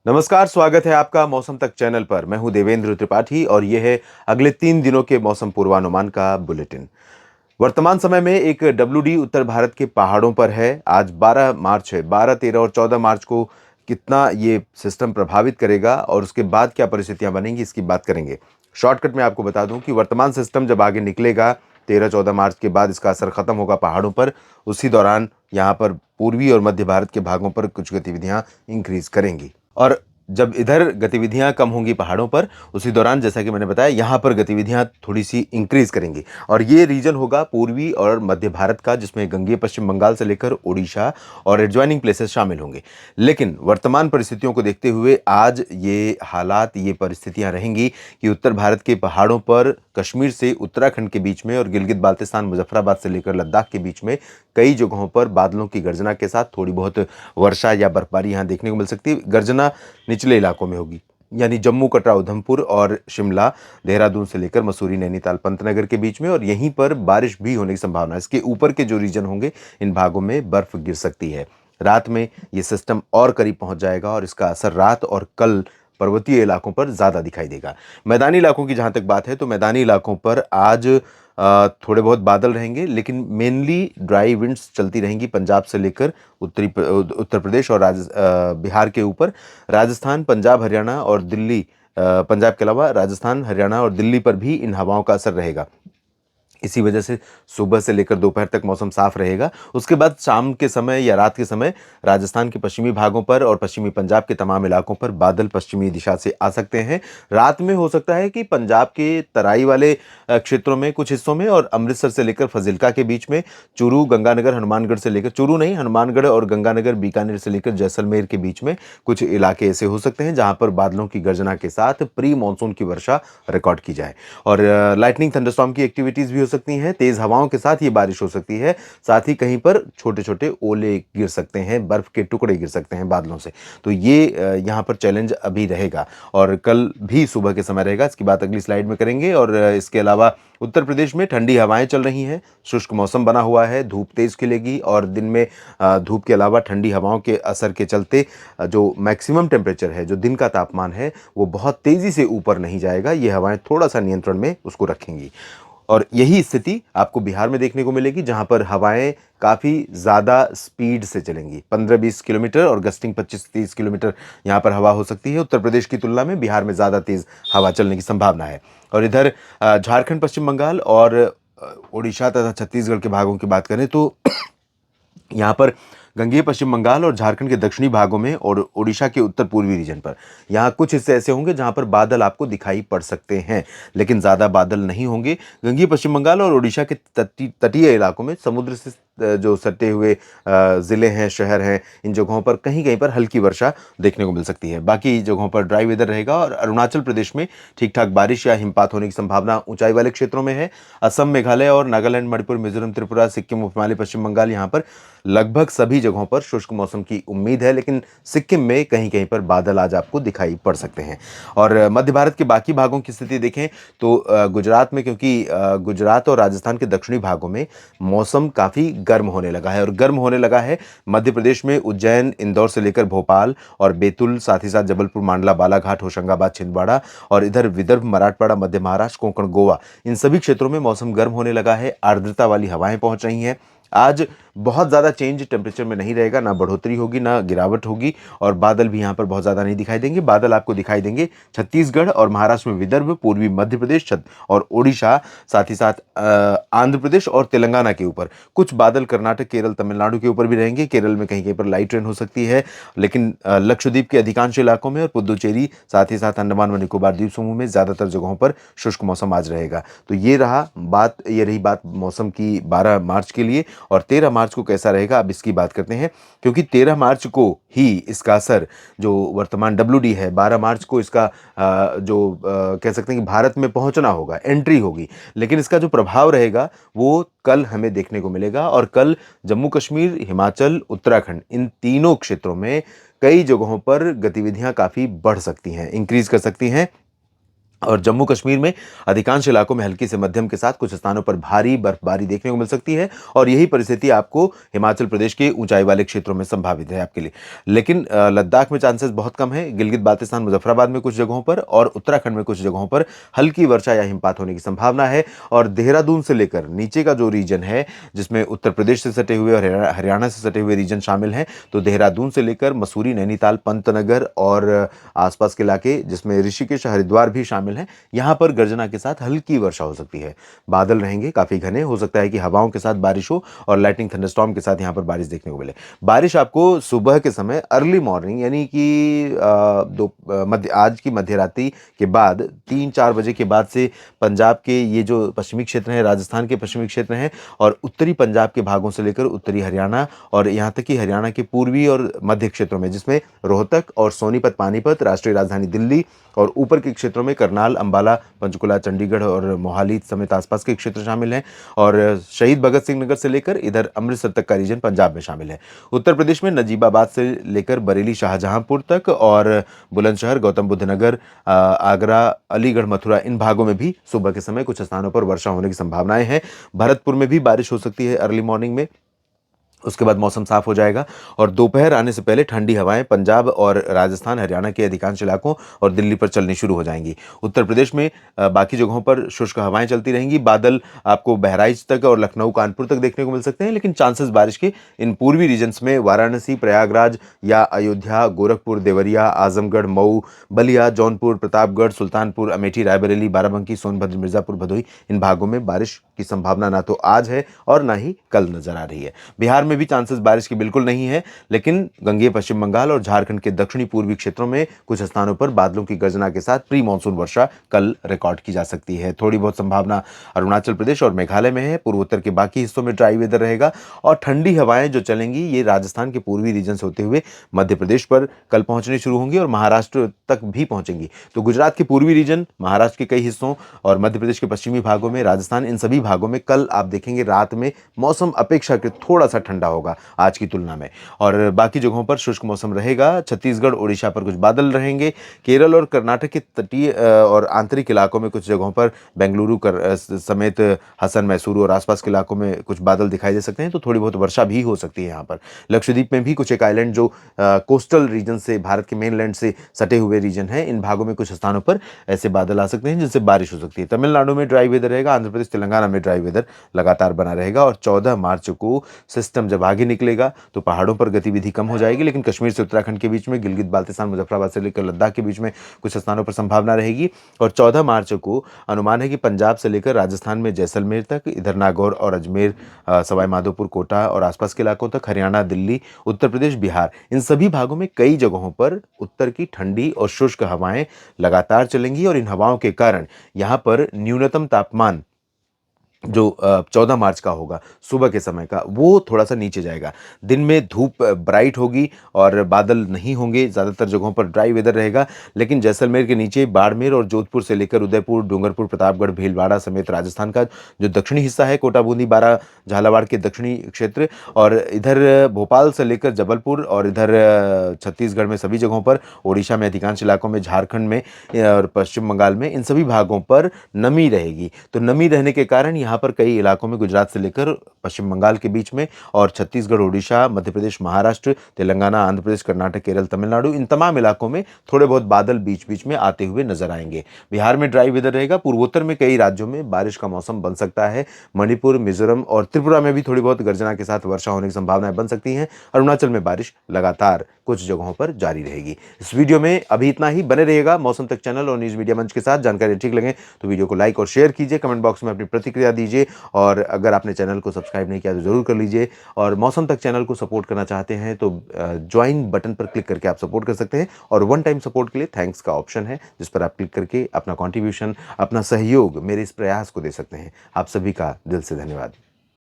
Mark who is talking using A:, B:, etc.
A: नमस्कार, स्वागत है आपका मौसम तक चैनल पर। मैं हूं देवेंद्र त्रिपाठी और ये है अगले 3 दिनों के मौसम पूर्वानुमान का बुलेटिन। वर्तमान समय में एक डब्ल्यूडी उत्तर भारत के पहाड़ों पर है। आज 12 मार्च है। 12, 13 और 14 मार्च को कितना ये सिस्टम प्रभावित करेगा और उसके बाद क्या परिस्थितियां बनेंगी, इसकी बात करेंगे। शॉर्टकट में आपको बता दूं कि वर्तमान सिस्टम जब आगे निकलेगा 13-14 मार्च के बाद इसका असर खत्म होगा पहाड़ों पर। उसी दौरान यहाँ पर पूर्वी और मध्य भारत के भागों पर कुछ गतिविधियां इंक्रीज करेंगी और जब इधर गतिविधियां कम होंगी पहाड़ों पर, उसी दौरान जैसा कि मैंने बताया यहाँ पर गतिविधियां थोड़ी सी इंक्रीज करेंगी और ये रीजन होगा पूर्वी और मध्य भारत का, जिसमें गंगेय पश्चिम बंगाल से लेकर ओडिशा और एडजॉइनिंग प्लेसेस शामिल होंगे। लेकिन वर्तमान परिस्थितियों को देखते हुए आज ये हालात, ये परिस्थितियां रहेंगी कि उत्तर भारत के पहाड़ों पर कश्मीर से उत्तराखंड के बीच में और गिलगित बाल्टिस्तान मुजफ्फराबाद से लेकर लद्दाख के बीच में कई जगहों पर बादलों की गर्जना के साथ थोड़ी बहुत वर्षा या बर्फबारी यहाँ देखने को मिल सकती है। गर्जना निचले इलाकों में होगी, यानी जम्मू, कटरा, उधमपुर और शिमला, देहरादून से लेकर मसूरी, नैनीताल, पंतनगर के बीच में, और यहीं पर बारिश भी होने की संभावना है। इसके ऊपर के जो रीजन होंगे, इन भागों में बर्फ गिर सकती है। रात में ये सिस्टम और करीब पहुंच जाएगा और इसका असर रात और कल पर्वतीय इलाकों पर ज्यादा दिखाई देगा। मैदानी इलाकों की जहां तक बात है तो मैदानी इलाकों पर आज थोड़े बहुत बादल रहेंगे, लेकिन मेनली ड्राई विंड्स चलती रहेंगी पंजाब से लेकर उत्तर प्रदेश और बिहार के ऊपर। राजस्थान, पंजाब, हरियाणा और दिल्ली, पंजाब के अलावा राजस्थान, हरियाणा और दिल्ली पर भी इन हवाओं का असर रहेगा। इसी वजह से सुबह से लेकर दोपहर तक मौसम साफ रहेगा। उसके बाद शाम के समय या रात के समय राजस्थान के पश्चिमी भागों पर और पश्चिमी पंजाब के तमाम इलाकों पर बादल पश्चिमी दिशा से आ सकते हैं। रात में हो सकता है कि पंजाब के तराई वाले क्षेत्रों में कुछ हिस्सों में और अमृतसर से लेकर फजिल्का के बीच में, चूरू, गंगानगर, हनुमानगढ़ से लेकर, चूरू नहीं, हनुमानगढ़ और गंगानगर, बीकानेर से लेकर जैसलमेर के बीच में कुछ इलाके ऐसे हो सकते हैं जहां पर बादलों की गर्जना के साथ प्री मानसून की वर्षा रिकॉर्ड की जाए। और लाइटनिंग, थंडरस्टॉर्म की एक्टिविटीज भी हो सकती हैं। तेज हवाओं के साथ ये बारिश हो सकती है। साथ ही कहीं पर छोटे छोटे ओले गिर सकते हैं, बर्फ के टुकड़े गिर सकते हैं बादलों से। तो ये यहाँ पर चैलेंज अभी रहेगा और कल भी सुबह के समय रहेगा। इसकी बात अगली स्लाइड में करेंगे। और इसके अलावा उत्तर प्रदेश में ठंडी हवाएं चल रही हैं, शुष्क मौसम बना हुआ है, धूप तेज खिलेगी और दिन में धूप के अलावा ठंडी हवाओं के असर के चलते जो मैक्सिमम टेम्परेचर है, जो दिन का तापमान है, वो बहुत तेजी से ऊपर नहीं जाएगा। ये हवाएं थोड़ा सा नियंत्रण में उसको रखेंगी और यही स्थिति आपको बिहार में देखने को मिलेगी, जहां पर हवाएं काफी ज्यादा स्पीड से चलेंगी, 15-20 किलोमीटर और गस्टिंग 25-30 किलोमीटर यहां पर हवा हो सकती है। उत्तर प्रदेश की तुलना में बिहार में ज्यादा तेज हवा चलने की संभावना है। और इधर झारखंड, पश्चिम बंगाल और उड़ीसा तथा छत्तीसगढ़ के भागों की बात करें तो यहाँ पर गंगेय पश्चिम बंगाल और झारखंड के दक्षिणी भागों में और ओडिशा के उत्तर पूर्वी रीजन पर यहाँ कुछ हिस्से ऐसे होंगे जहां पर बादल आपको दिखाई पड़ सकते हैं, लेकिन ज्यादा बादल नहीं होंगे। गंगेय पश्चिम बंगाल और ओडिशा के तटीय इलाकों में समुद्र से जो सटे हुए जिले हैं, शहर हैं, इन जगहों पर कहीं कहीं पर हल्की वर्षा देखने को मिल सकती है। बाकी जगहों पर ड्राई वेदर रहेगा और अरुणाचल प्रदेश में ठीक ठाक बारिश या हिमपात होने की संभावना ऊंचाई वाले क्षेत्रों में है। असम, मेघालय और नागालैंड, मणिपुर, मिजोरम, त्रिपुरा, सिक्किम, उप हिमालय, पश्चिम बंगाल, यहाँ पर लगभग सभी जगहों पर शुष्क मौसम की उम्मीद है, लेकिन सिक्किम में कहीं कहीं पर बादल आज आपको दिखाई पड़ सकते हैं। और मध्य भारत के बाकी भागों की स्थिति देखें तो गुजरात में, क्योंकि गुजरात और राजस्थान के दक्षिणी भागों में मौसम काफी गर्म होने लगा है और गर्म होने लगा है मध्य प्रदेश में उज्जैन, इंदौर से लेकर भोपाल और बैतूल, साथ ही साथ जबलपुर, मांडला, बालाघाट, होशंगाबाद, छिंदवाड़ा और इधर विदर्भ, मराठवाड़ा, मध्य महाराष्ट्र, कोंकण, गोवा, इन सभी क्षेत्रों में मौसम गर्म होने लगा है। आर्द्रता वाली हवाएं पहुंच रही हैं। आज बहुत ज़्यादा चेंज टेम्परेचर में नहीं रहेगा, ना बढ़ोतरी होगी ना गिरावट होगी और बादल भी यहाँ पर बहुत ज़्यादा नहीं दिखाई देंगे। बादल आपको दिखाई देंगे छत्तीसगढ़ और महाराष्ट्र में, विदर्भ, पूर्वी मध्य प्रदेश और ओडिशा, साथ ही साथ आंध्र प्रदेश और तेलंगाना के ऊपर। कुछ बादल कर्नाटक, केरल, तमिलनाडु के ऊपर भी रहेंगे। केरल में कहीं कहीं पर लाइट रेन हो सकती है, लेकिन लक्षद्वीप के अधिकांश इलाकों में और पुदुचेरी, साथ ही साथ अंडमान व निकोबार द्वीप समूह में ज़्यादातर जगहों पर शुष्क मौसम आज रहेगा। तो ये रही बात मौसम की 12 मार्च के लिए। और 13 मार्च को कैसा रहेगा, अब इसकी बात करते हैं, क्योंकि 13 मार्च को ही इसका असर, जो वर्तमान डब्ल्यूडी है, 12 मार्च को इसका कह सकते हैं कि भारत में पहुंचना होगा, एंट्री होगी, लेकिन इसका जो प्रभाव रहेगा वो कल हमें देखने को मिलेगा। और कल जम्मू कश्मीर, हिमाचल, उत्तराखंड, इन तीनों क्षेत्रों में कई जगहों पर गतिविधियां काफी बढ़ सकती हैं, इंक्रीज कर सकती हैं। और जम्मू कश्मीर में अधिकांश इलाकों में हल्की से मध्यम के साथ कुछ स्थानों पर भारी बर्फबारी देखने को मिल सकती है और यही परिस्थिति आपको हिमाचल प्रदेश के ऊंचाई वाले क्षेत्रों में संभावित है आपके लिए। लेकिन लद्दाख में चांसेस बहुत कम है। गिलगित बाल्टिस्तान मुजफ्फराबाद में कुछ जगहों पर और उत्तराखंड में कुछ जगहों पर हल्की वर्षा या हिमपात होने की संभावना है। और देहरादून से लेकर नीचे का जो रीजन है, जिसमें उत्तर प्रदेश से सटे हुए और हरियाणा से सटे हुए रीजन शामिल हैं, तो देहरादून से लेकर मसूरी, नैनीताल, पंतनगर और आसपास के इलाके, जिसमें ऋषिकेश, हरिद्वार भी शामिल हैं, यहां पर गर्जना के साथ हल्की वर्षा हो सकती है। बादल रहेंगे काफी घने, हो सकता है कि हवाओं के साथ बारिश हो और लाइटनिंग थंडरस्टॉर्म के साथ यहां पर बारिश देखने को मिले। बारिश आपको सुबह के समय अर्ली मॉर्निंग यानी कि आज की मध्य रात्रि के बाद 3-4 बजे के बाद से पंजाब के ये जो पश्चिमी क्षेत्र हैं, राजस्थान के पश्चिमी क्षेत्र हैं और उत्तरी पंजाब के भागों से लेकर उत्तरी हरियाणा और यहाँ तक कि हरियाणा के पूर्वी और मध्य क्षेत्रों में, जिसमें रोहतक और सोनीपत, पानीपत, राष्ट्रीय राजधानी दिल्ली और ऊपर के क्षेत्रों में करनाल, अंबाला, पंचकुला, चंडीगढ़ और मोहाली समेत आसपास के क्षेत्र शामिल हैं। और शहीद भगत सिंह नगर से लेकर इधर अमृतसर तक का रीजन पंजाब में शामिल है। उत्तर प्रदेश में नजीबाबाद से लेकर बरेली, शाहजहांपुर तक और बुलंदशहर, गौतम बुद्ध नगर, आगरा, अलीगढ़, मथुरा, इन भागों में भी सुबह के समय कुछ स्थानों पर वर्षा होने की संभावनाएं हैं। भरतपुर में भी बारिश हो सकती है अर्ली मॉर्निंग में। उसके बाद मौसम साफ हो जाएगा और दोपहर आने से पहले ठंडी हवाएं पंजाब और राजस्थान, हरियाणा के अधिकांश इलाकों और दिल्ली पर चलनी शुरू हो जाएंगी। उत्तर प्रदेश में बाकी जगहों पर शुष्क हवाएं चलती रहेंगी। बादल आपको बहराइच तक और लखनऊ, कानपुर तक देखने को मिल सकते हैं, लेकिन चांसेस बारिश के इन पूर्वी रीजन्स में वाराणसी, प्रयागराज या अयोध्या, गोरखपुर, देवरिया, आजमगढ़, मऊ, बलिया, जौनपुर, प्रतापगढ़, सुल्तानपुर, अमेठी, रायबरेली, बाराबंकी, सोनभद्र, मिर्जापुर, भदोही, इन भागों में बारिश की संभावना ना तो आज है और ना ही कल नजर आ रही है। बिहार में भी चांसेस बारिश की बिल्कुल नहीं है, लेकिन गंगेय पश्चिम बंगाल और झारखंड के दक्षिणी पूर्वी क्षेत्रों में कुछ स्थानों पर बादलों की गर्जना के साथ प्री मानसून वर्षा कल रिकॉर्ड की जा सकती है। थोड़ी बहुत संभावना अरुणाचल प्रदेश और मेघालय में है। पूर्वोत्तर के बाकी हिस्सों में ड्राई वेदर रहेगा और ठंडी हवाएं जो चलेंगी ये राजस्थान के पूर्वी रीजन से होते हुए मध्य प्रदेश पर कल पहुंचनी शुरू होंगी और महाराष्ट्र तक भी पहुंचेंगी। तो गुजरात के पूर्वी रीजन, महाराष्ट्र के कई हिस्सों और मध्य प्रदेश के पश्चिमी भागों में, राजस्थान, इन सभी भागों में कल आप देखेंगे रात में मौसम अपेक्षाकृत थोड़ा सा ठंडा होगा आज की तुलना में और बाकी जगहों पर शुष्क मौसम रहेगा। छत्तीसगढ़, ओडिशा पर कुछ बादल रहेंगे। केरल और कर्नाटक के तटीय और आंतरिक इलाकों में कुछ जगहों पर बेंगलुरु समेत हसन, मैसूरू और आसपास के इलाकों में कुछ बादल दिखाई दे सकते हैं, तो थोड़ी बहुत वर्षा भी हो सकती है यहाँ पर। लक्षद्वीप में भी कुछ एक आइलैंड जो कोस्टल रीजन से, भारत के मेनलैंड से सटे हुए रीजन है, इन भागों में कुछ स्थानों पर ऐसे बादल आ सकते हैं जिनसे बारिश हो सकती है। तमिलनाडु में ड्राई वेदर रहेगा। आंध्र प्रदेश, तेलंगाना में ड्राई वेदर लगातार बना रहेगा और 14 मार्च को सिस्टम जब आगे निकलेगा तो पहाड़ों पर गतिविधि कम हो जाएगी, लेकिन कश्मीर से उत्तराखंड के बीच में, गिलगित बाल्टिस्तान, मुजफ्फराबाद से लेकर लद्दाख के बीच में कुछ स्थानों पर संभावना रहेगी। और 14 मार्च को अनुमान है कि पंजाब से लेकर राजस्थान में जैसलमेर तक, इधर नागौर और अजमेर, सवाई माधोपुर, कोटा और आसपास के इलाकों तक, हरियाणा, दिल्ली, उत्तर प्रदेश, बिहार, इन सभी भागों में कई जगहों पर उत्तर की ठंडी और शुष्क हवाएं लगातार चलेंगी और इन हवाओं के कारण यहां पर न्यूनतम तापमान जो 14 मार्च का होगा सुबह के समय का, वो थोड़ा सा नीचे जाएगा। दिन में धूप ब्राइट होगी और बादल नहीं होंगे, ज़्यादातर जगहों पर ड्राई वेदर रहेगा, लेकिन जैसलमेर के नीचे बाड़मेर और जोधपुर से लेकर उदयपुर, डूंगरपुर, प्रतापगढ़, भीलवाड़ा समेत राजस्थान का जो दक्षिणी हिस्सा है, कोटा, बूंदी, बारा, झालावाड़ के दक्षिणी क्षेत्र और इधर भोपाल से लेकर जबलपुर और इधर छत्तीसगढ़ में सभी जगहों पर, ओडिशा में अधिकांश इलाकों में, झारखंड में और पश्चिम बंगाल में, इन सभी भागों पर नमी रहेगी। तो नमी रहने के कारण यहाँ पर कई इलाकों में, गुजरात से लेकर पश्चिम बंगाल के बीच में और छत्तीसगढ़, ओडिशा, मध्य प्रदेश, महाराष्ट्र, तेलंगाना, आंध्र प्रदेश, कर्नाटक, केरल, तमिलनाडु, इन तमाम इलाकों में थोड़े बहुत बादल बीच बीच में आते हुए नजर आएंगे। बिहार में ड्राई वेदर रहेगा। पूर्वोत्तर में कई राज्यों में बारिश का मौसम बन सकता है। मणिपुर, मिजोरम और त्रिपुरा में भी थोड़ी बहुत गर्जना के साथ वर्षा होने की संभावनाएं बन सकती हैं। अरुणाचल में बारिश लगातार कुछ जगहों पर जारी रहेगी। इस वीडियो में अभी इतना ही। बने रहिएगा मौसम तक चैनल और न्यूज मीडिया मंच के साथ। जानकारी ठीक लगे तो वीडियो को लाइक और शेयर कीजिए, कमेंट बॉक्स में अपनी प्रतिक्रिया दीजिए और अगर आपने चैनल को सब्सक्राइब नहीं किया तो जरूर कर लीजिए। और मौसम तक चैनल को सपोर्ट करना चाहते हैं तो ज्वाइन बटन पर क्लिक करके आप सपोर्ट कर सकते हैं और वन टाइम सपोर्ट के लिए थैंक्स का ऑप्शन है, जिस पर आप क्लिक करके अपना कॉन्ट्रीब्यूशन, अपना सहयोग मेरे इस प्रयास को दे सकते हैं। आप सभी का दिल से धन्यवाद।